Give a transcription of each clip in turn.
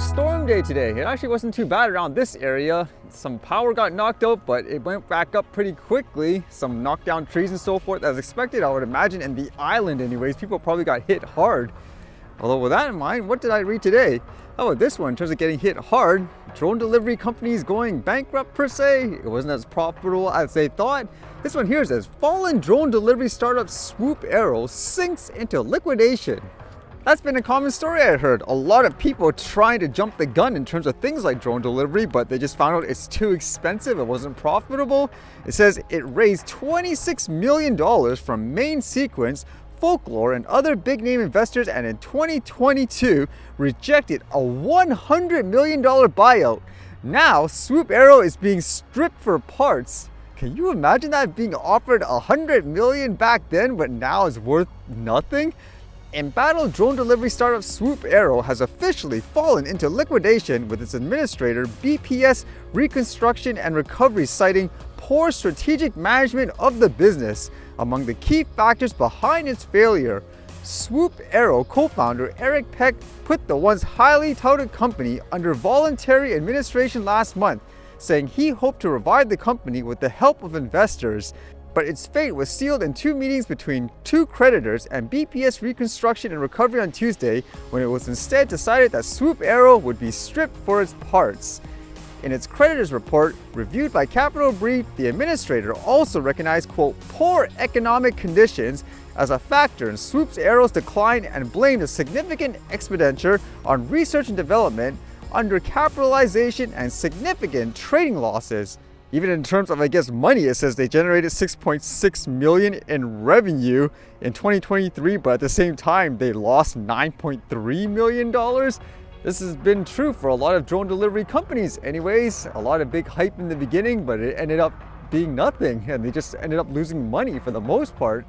storm day today. It actually wasn't too bad around this area. Some power got knocked out, but it went back up pretty quickly. Some knocked down trees and so forth as expected, I would imagine, and the island anyways. People probably got hit hard. Although with that in mind, what did I read today? How about this one? In terms of getting hit hard, drone delivery companies going bankrupt per se. It wasn't as profitable as they thought. This one here says, fallen drone delivery startup Swoop Aero sinks into liquidation. That's been a common story I heard. A lot of people trying to jump the gun in terms of things like drone delivery, but they just found out it's too expensive, it wasn't profitable. It says it raised $26 million from Main Sequence, Folklore, and other big name investors, and in 2022 rejected a $100 million buyout. Now Swoop Aero is being stripped for parts. Can you imagine that being offered $100 million back then, but now is worth nothing? Embattled drone delivery startup Swoop Aero has officially fallen into liquidation, with its administrator BPS Reconstruction and Recovery citing poor strategic management of the business among the key factors behind its failure. Swoop Aero co-founder Eric Peck put the once highly touted company under voluntary administration last month, saying he hoped to revive the company with the help of investors. But its fate was sealed in two meetings between two creditors and BPS Reconstruction and Recovery on Tuesday, when it was instead decided that Swoop Aero would be stripped for its parts. In its creditors report, reviewed by Capital Brief, the administrator also recognized, quote, poor economic conditions as a factor in Swoop Aero's decline and blamed a significant expenditure on research and development, undercapitalization, and significant trading losses. Even in terms of, I guess, money, it says they generated $6.6 million in revenue in 2023, but at the same time, they lost $9.3 million. This has been true for a lot of drone delivery companies anyways. A lot of big hype in the beginning, but it ended up being nothing, and they just ended up losing money for the most part.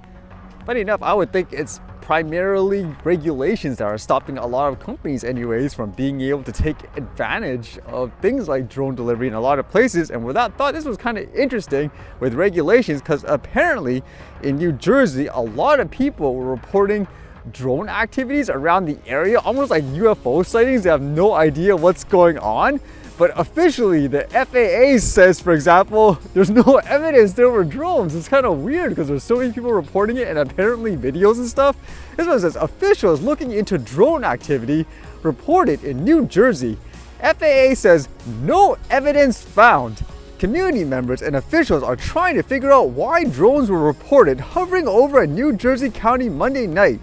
Funny enough, I would think it's primarily regulations that are stopping a lot of companies anyways from being able to take advantage of things like drone delivery in a lot of places. And with that thought, this was kind of interesting with regulations, because apparently in New Jersey, a lot of people were reporting drone activities around the area, almost like UFO sightings. They have no idea what's going on. But officially, the FAA says, for example, there's no evidence there were drones. It's kind of weird because there's so many people reporting it and apparently videos and stuff. This one says, officials looking into drone activity reported in New Jersey. FAA says, no evidence found. Community members and officials are trying to figure out why drones were reported hovering over a New Jersey county Monday night.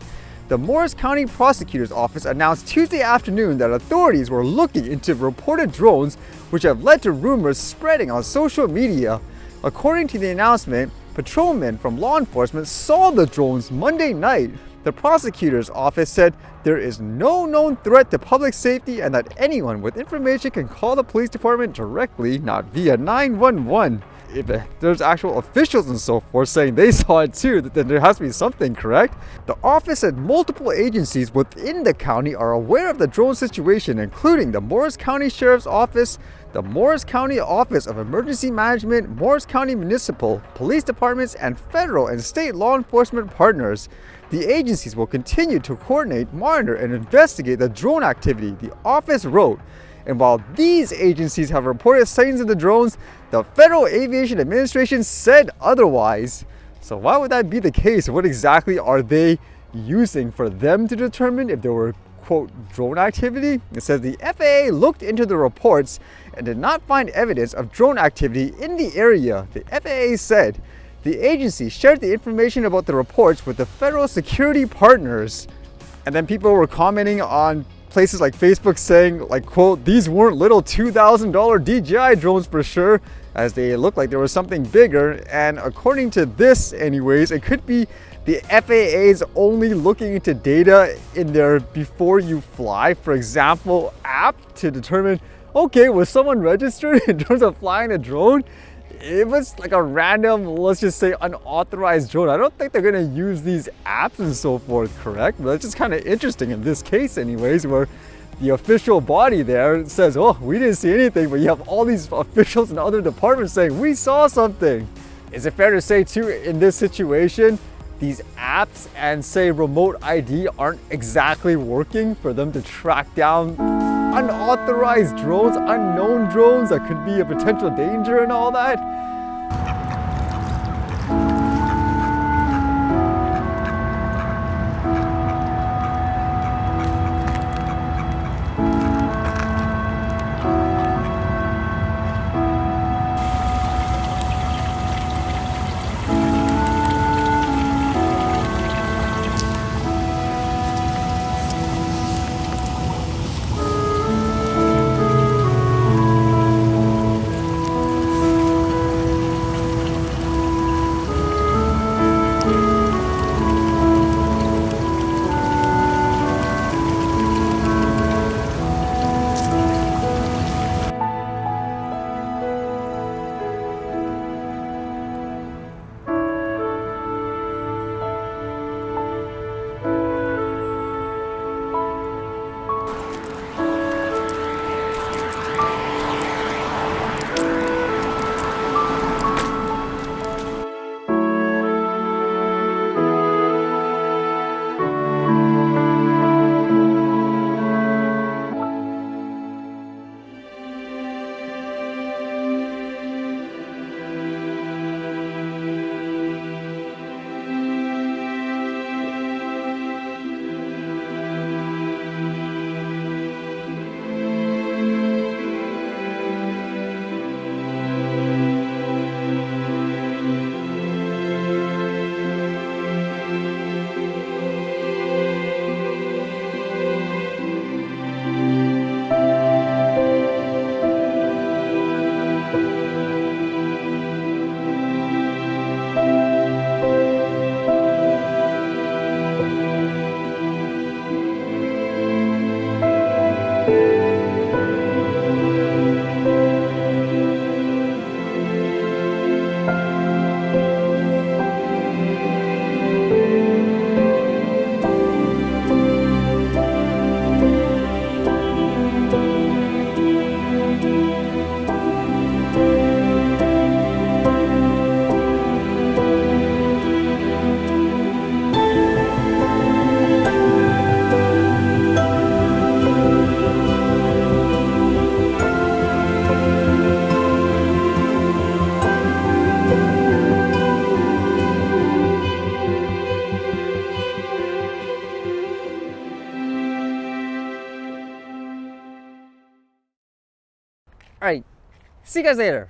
The Morris County Prosecutor's Office announced Tuesday afternoon that authorities were looking into reported drones, which have led to rumors spreading on social media. According to the announcement, patrolmen from law enforcement saw the drones Monday night. The prosecutor's office said there is no known threat to public safety and that anyone with information can call the police department directly, not via 911. If there's actual officials and so forth saying they saw it too, then there has to be something, correct? The office said multiple agencies within the county are aware of the drone situation, including the Morris County Sheriff's Office, the Morris County Office of Emergency Management, Morris County Municipal Police Departments, and federal and state law enforcement partners. The agencies will continue to coordinate, monitor, and investigate the drone activity, the office wrote. And while these agencies have reported sightings of the drones, the Federal Aviation Administration said otherwise. So why would that be the case? What exactly are they using for them to determine if there were, quote, drone activity? It says the FAA looked into the reports and did not find evidence of drone activity in the area. The FAA said the agency shared the information about the reports with the federal security partners. And then people were commenting on places like Facebook saying, like, quote, these weren't little $2,000 DJI drones for sure, as they looked like there was something bigger. And according to this anyways, it could be the FAA's only looking into data in their before you fly, for example, app to determine, okay, was someone registered in terms of flying a drone? It was like a random, let's just say, unauthorized drone. I don't think they're gonna use these apps and so forth, correct? But it's just kind of interesting in this case anyways, where the official body there says, oh, we didn't see anything, but you have all these officials in other departments saying, we saw something. Is it fair to say too, in this situation, these apps and say remote ID aren't exactly working for them to track down, I unauthorized drones, unknown drones that could be a potential danger and all that. All right, see you guys later.